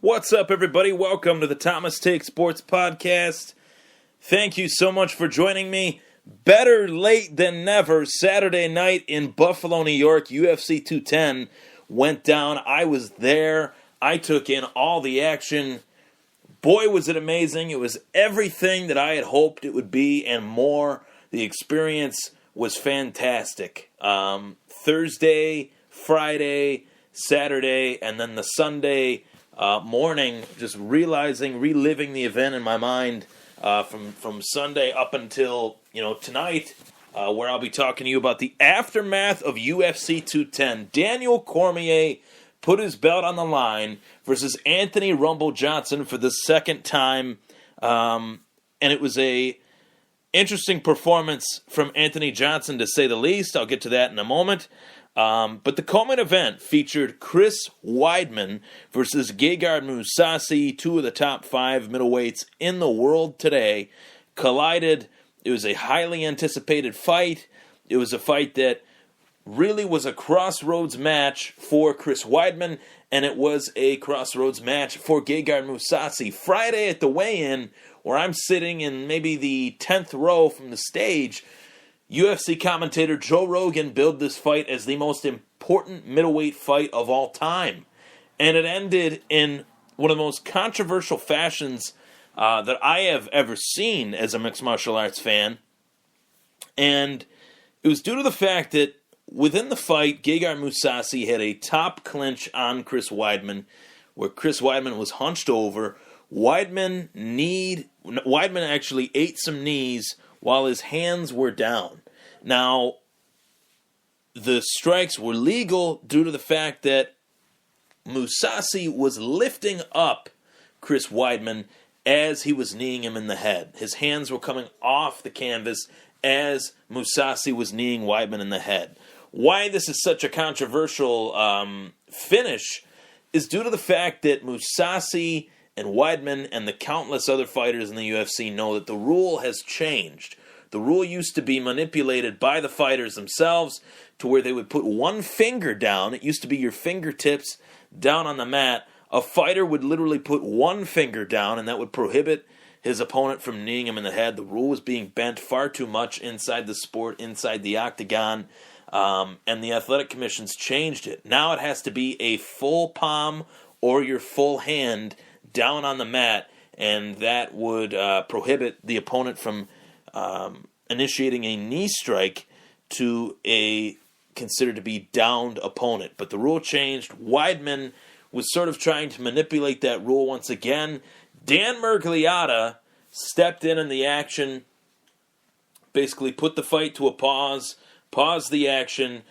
What's up, everybody? Welcome to the Thomas Take Sports Podcast. Thank you so much for joining me. Better late than never. Saturday night in Buffalo, New York, UFC 210 went down. I was there. I took in all the action. Boy, was it amazing. It was everything that I had hoped it would be and more. The experience was fantastic. Thursday, Friday, Saturday, and then the Sunday morning, just reliving the event in my mind from Sunday up until tonight, where I'll be talking to you about the aftermath of UFC 210. Daniel Cormier put his belt on the line versus Anthony Rumble Johnson for the second time, and it was a interesting performance from Anthony Johnson, to say the least. I'll get to that in a moment. But the co-main event featured Chris Weidman versus Gegard Mousasi, two of the top 5 middleweights in the world today, collided. It was a highly anticipated fight. It was a fight that really was a crossroads match for Chris Weidman, and it was a crossroads match for Gegard Mousasi. Friday at the weigh-in, where I'm sitting in maybe the 10th row from the stage, UFC commentator Joe Rogan billed this fight as the most important middleweight fight of all time. And it ended in one of the most controversial fashions that I have ever seen as a mixed martial arts fan. And it was due to the fact that within the fight, Gegard Mousasi had a top clinch on Chris Weidman, where Chris Weidman was hunched over. Weidman actually ate some knees while his hands were down. Now, the strikes were legal due to the fact that Mousasi was lifting up Chris Weidman as he was kneeing him in the head. His hands were coming off the canvas as Mousasi was kneeing Weidman in the head. Why this is such a controversial finish is due to the fact that Mousasi and Weidman and the countless other fighters in the UFC know that the rule has changed. The rule used to be manipulated by the fighters themselves to where they would put one finger down. It used to be your fingertips down on the mat. A fighter would literally put one finger down, and that would prohibit his opponent from kneeing him in the head. The rule was being bent far too much inside the sport, inside the octagon, and the athletic commissions changed it. Now it has to be a full palm or your full hand down on the mat, and that would prohibit the opponent from initiating a knee strike to a considered to be downed opponent. But the rule changed. Weidman was sort of trying to manipulate that rule once again. Dan Miragliotta stepped in the action, basically put the fight to a pause, paused the action.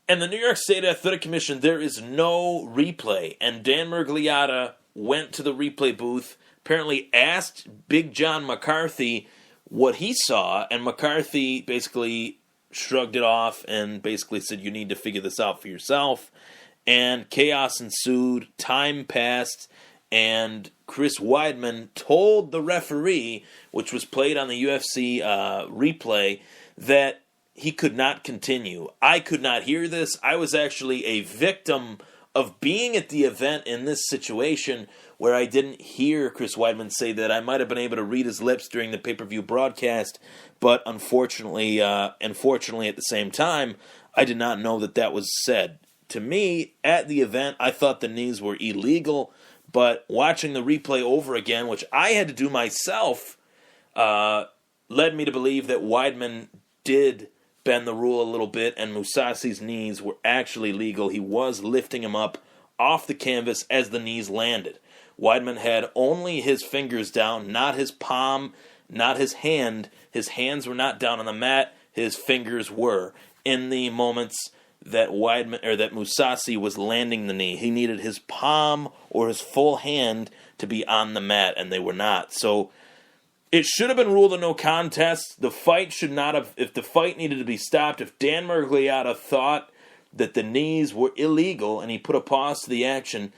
And the New York State Athletic Commission, there is no replay. And Dan Miragliotta went to the replay booth, apparently asked Big John McCarthy what he saw, and McCarthy basically shrugged it off and basically said, you need to figure this out for yourself. And chaos ensued, time passed, and Chris Weidman told the referee, which was played on the UFC replay, that he could not continue. I could not hear this. I was actually a victim of being at the event in this situation where I didn't hear Chris Weidman say that. I might have been able to read his lips during the pay-per-view broadcast, but unfortunately at the same time, I did not know that was said. To me, at the event, I thought the knees were illegal, but watching the replay over again, which I had to do myself, led me to believe that Weidman did bend the rule a little bit, and Mousasi's knees were actually legal. He was lifting him up off the canvas as the knees landed. Weidman had only his fingers down, not his palm, not his hand. His hands were not down on the mat. His fingers were. In the moments that Mousasi was landing the knee, he needed his palm or his full hand to be on the mat, and they were not. So it should have been ruled a no contest. The fight should not have. If the fight needed to be stopped, if Dan Miragliotta thought that the knees were illegal and he put a pause to the action,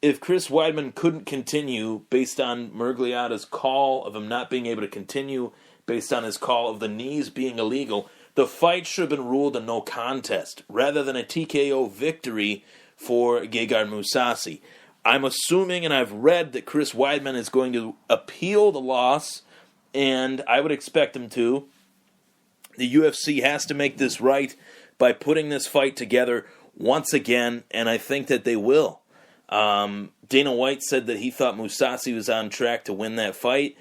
if Chris Weidman couldn't continue based on Miragliotta's call of him not being able to continue, based on his call of the knees being illegal, the fight should have been ruled a no contest rather than a TKO victory for Gegard Mousasi. I'm assuming, and I've read, that Chris Weidman is going to appeal the loss, and I would expect him to. The UFC has to make this right by putting this fight together once again, and I think that they will. Dana White said that he thought Mousasi was on track to win that fight.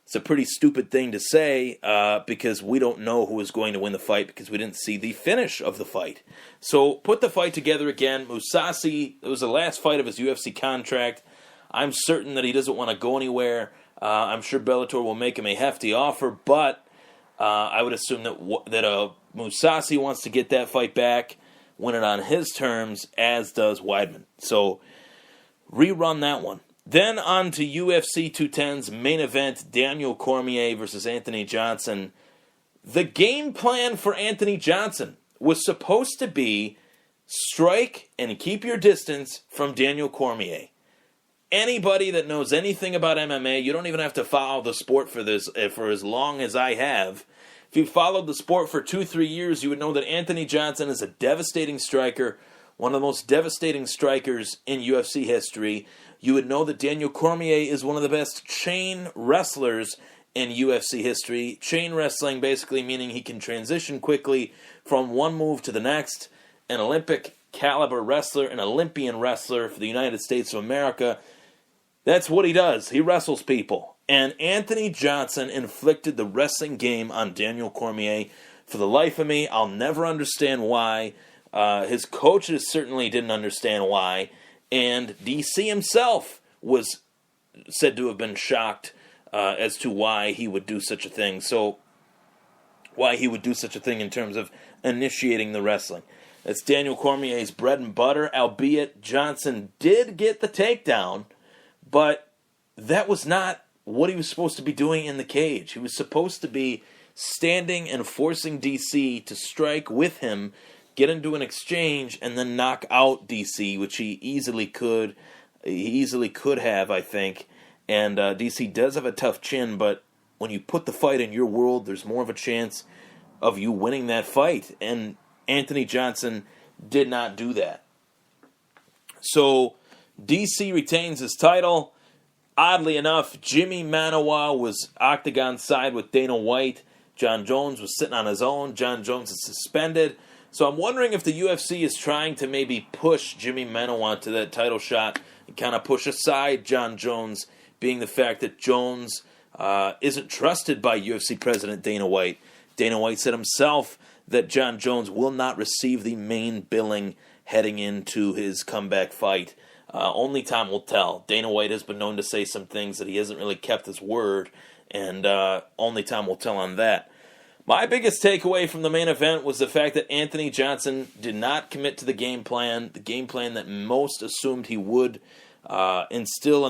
It's a pretty stupid thing to say because we don't know who is going to win the fight because we didn't see the finish of the fight. So put the fight together again. Mousasi, it was the last fight of his UFC contract. I'm certain that he doesn't want to go anywhere. I'm sure Bellator will make him a hefty offer, but I would assume that Mousasi wants to get that fight back, win it on his terms, as does Weidman. So rerun that one. Then on to UFC 210's main event, Daniel Cormier versus Anthony Johnson. The game plan for Anthony Johnson was supposed to be strike and keep your distance from Daniel Cormier. Anybody that knows anything about MMA, you don't even have to follow the sport for this for as long as I have. If you followed the sport for 2-3 years, you would know that Anthony Johnson is a devastating striker, one of the most devastating strikers in UFC history. You would know that Daniel Cormier is one of the best chain wrestlers in UFC history. Chain wrestling basically meaning he can transition quickly from one move to the next. An Olympic caliber wrestler, an Olympian wrestler for the United States of America. That's what he does. He wrestles people. And Anthony Johnson inflicted the wrestling game on Daniel Cormier. For the life of me, I'll never understand why. His coaches certainly didn't understand why. And DC himself was said to have been shocked as to why he would do such a thing. So, why he would do such a thing in terms of initiating the wrestling. That's Daniel Cormier's bread and butter, albeit Johnson did get the takedown, but that was not what he was supposed to be doing in the cage. He was supposed to be standing and forcing DC to strike with him, get into an exchange, and then knock out DC, which he easily could. He easily could have, I think. And DC does have a tough chin, but when you put the fight in your world, there's more of a chance of you winning that fight. And Anthony Johnson did not do that. So DC retains his title. Oddly enough, Jimmy Manoa was octagon side with Dana White. John Jones was sitting on his own. John Jones is suspended. So I'm wondering if the UFC is trying to maybe push Jimmy Manoa to that title shot and kind of push aside John Jones, being the fact that Jones isn't trusted by UFC President Dana White. Dana White said himself that John Jones will not receive the main billing heading into his comeback fight. Only time will tell. Dana White has been known to say some things that he hasn't really kept his word, and only time will tell on that. My biggest takeaway from the main event was the fact that Anthony Johnson did not commit to the game plan that most assumed he would install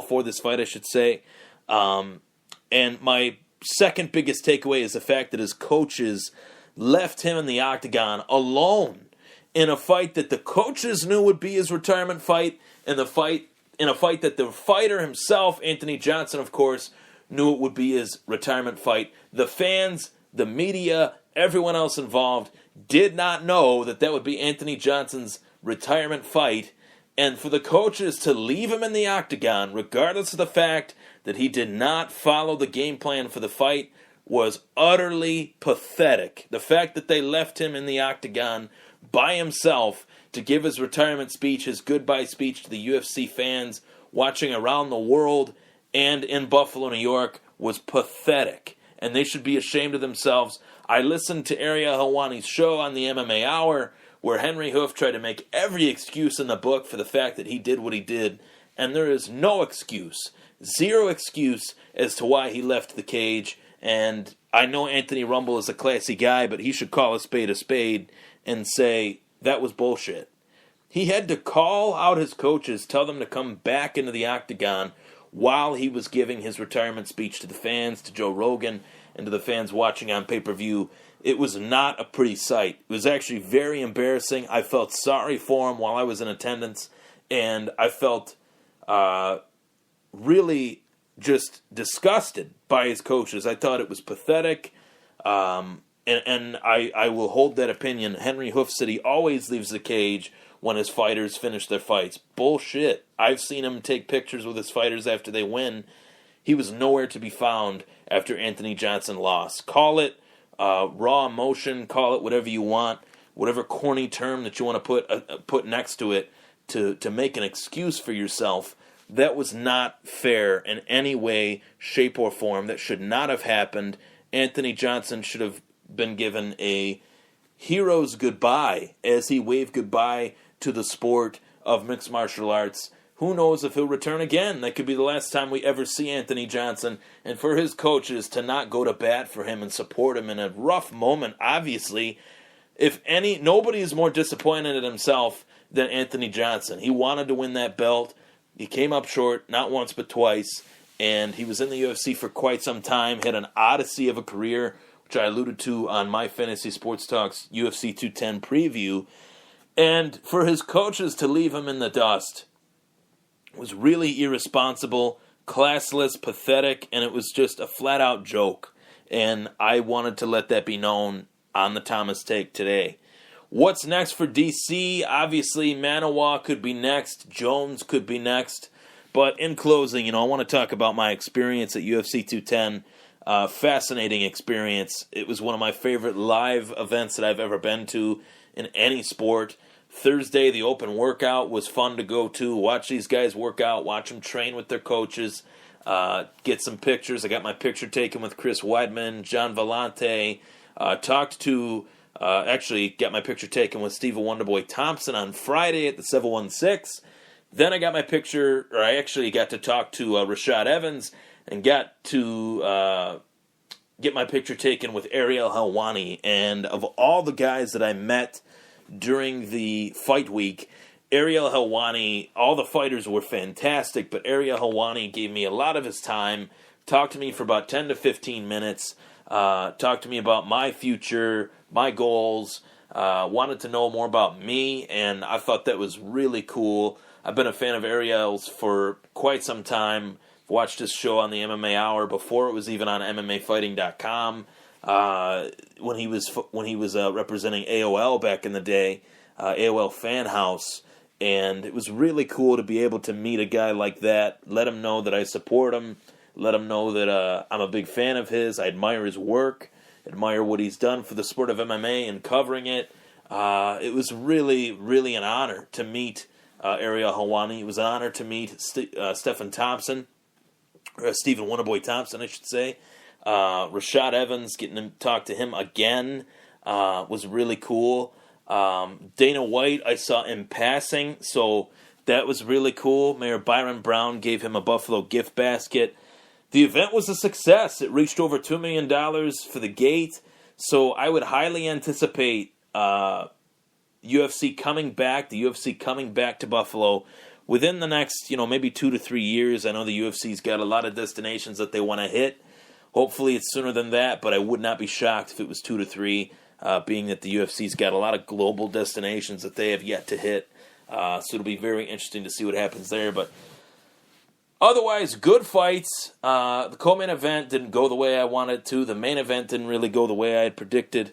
for this fight, I should say. And my second biggest takeaway is the fact that his coaches left him in the octagon alone in a fight that the coaches knew would be his retirement fight, in a fight that the fighter himself, Anthony Johnson, of course, knew it would be his retirement fight. The fans, the media, everyone else involved did not know that that would be Anthony Johnson's retirement fight. And for the coaches to leave him in the octagon, regardless of the fact that he did not follow the game plan for the fight, was utterly pathetic. The fact that they left him in the octagon by himself to give his retirement speech, his goodbye speech to the UFC fans watching around the world and in Buffalo, New York, was pathetic. And they should be ashamed of themselves. I listened to Ariel Helwani's show on the MMA Hour, where Henry Hoof tried to make every excuse in the book for the fact that he did what he did. And there is no excuse, zero excuse as to why he left the cage. And I know Anthony Rumble is a classy guy, but he should call a spade and say, that was bullshit. He had to call out his coaches, tell them to come back into the octagon while he was giving his retirement speech to the fans, to Joe Rogan, and to the fans watching on pay-per-view. It was not a pretty sight. It was actually very embarrassing. I felt sorry for him while I was in attendance, and I felt really just disgusted by his coaches. I thought it was pathetic. and I will hold that opinion. Henry Hoof said he always leaves the cage when his fighters finish their fights. Bullshit. I've seen him take pictures with his fighters after they win. He was nowhere to be found after Anthony Johnson lost. Call it raw emotion, call it whatever you want, whatever corny term that you want to put next to it to make an excuse for yourself. That was not fair in any way, shape, or form. That should not have happened. Anthony Johnson should have been given a hero's goodbye as he waved goodbye to the sport of mixed martial arts. Who knows if he'll return again? That could be the last time we ever see Anthony Johnson. And for his coaches to not go to bat for him and support him in a rough moment, obviously, nobody is more disappointed in himself than Anthony Johnson. He wanted to win that belt. He came up short, not once but twice, and he was in the UFC for quite some time, had an odyssey of a career, which I alluded to on my Fantasy Sports Talks UFC 210 preview. And for his coaches to leave him in the dust was really irresponsible, classless, pathetic, and it was just a flat-out joke. And I wanted to let that be known on the Thomas Take today. What's next for DC? Obviously, Manawa could be next. Jones could be next. But in closing, I want to talk about my experience at UFC 210. Fascinating experience. It was one of my favorite live events that I've ever been to in any sport. Thursday, the open workout was fun to go to. Watch these guys work out. Watch them train with their coaches. Get some pictures. I got my picture taken with Chris Weidman, John Vellante. Actually got my picture taken with Steven Wonderboy Thompson on Friday at the 716. Then I got I actually got to talk to Rashad Evans and got to get my picture taken with Ariel Helwani. And of all the guys that I met during the fight week, Ariel Helwani, all the fighters were fantastic, but Ariel Helwani gave me a lot of his time, talked to me for about 10 to 15 minutes, talked to me about my future, my goals, wanted to know more about me, and I thought that was really cool. I've been a fan of Ariel's for quite some time. Watched his show on the MMA Hour before it was even on MMAfighting.com. When he was representing AOL back in the day, AOL Fan House, and it was really cool to be able to meet a guy like that, let him know that I support him, let him know that I'm a big fan of his, I admire his work, admire what he's done for the sport of MMA and covering it. It was really, really an honor to meet Ariel Helwani. It was an honor to meet Steven Wonderboy Thompson, I should say. Rashad Evans, getting to talk to him again was really cool. Dana White, I saw in passing, so that was really cool. Mayor Byron Brown gave him a Buffalo gift basket. The event was a success. It reached over $2 million for the gate, so I would highly anticipate the UFC coming back to Buffalo within the next, maybe 2 to 3 years. I know the UFC's got a lot of destinations that they want to hit. Hopefully it's sooner than that, but I would not be shocked if it was 2 to 3, being that the UFC's got a lot of global destinations that they have yet to hit. So it'll be very interesting to see what happens there. But otherwise, good fights. The co-main event didn't go the way I wanted it to. The main event didn't really go the way I had predicted.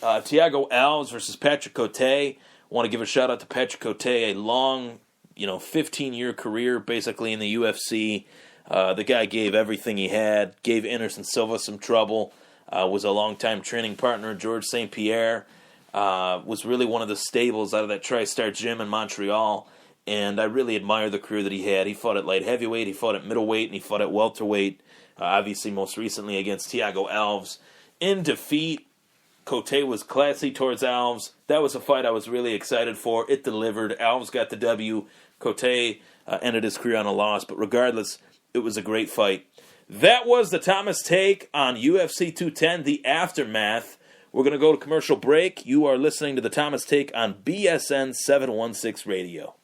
Thiago Alves versus Patrick Cote. I want to give a shout out to Patrick Cote, a long, 15-year career basically in the UFC. The guy gave everything he had, gave Anderson Silva some trouble, was a longtime training partner of George St. Pierre, was really one of the stables out of that TriStar gym in Montreal, and I really admire the career that he had. He fought at light heavyweight, he fought at middleweight, and he fought at welterweight, obviously most recently against Thiago Alves. In defeat, Cote was classy towards Alves. That was a fight I was really excited for. It delivered. Alves got the W. Cote ended his career on a loss, but regardless, it was a great fight. That was the Thomas Take on UFC 210, the aftermath. We're going to go to commercial break. You are listening to the Thomas Take on BSN 716 Radio.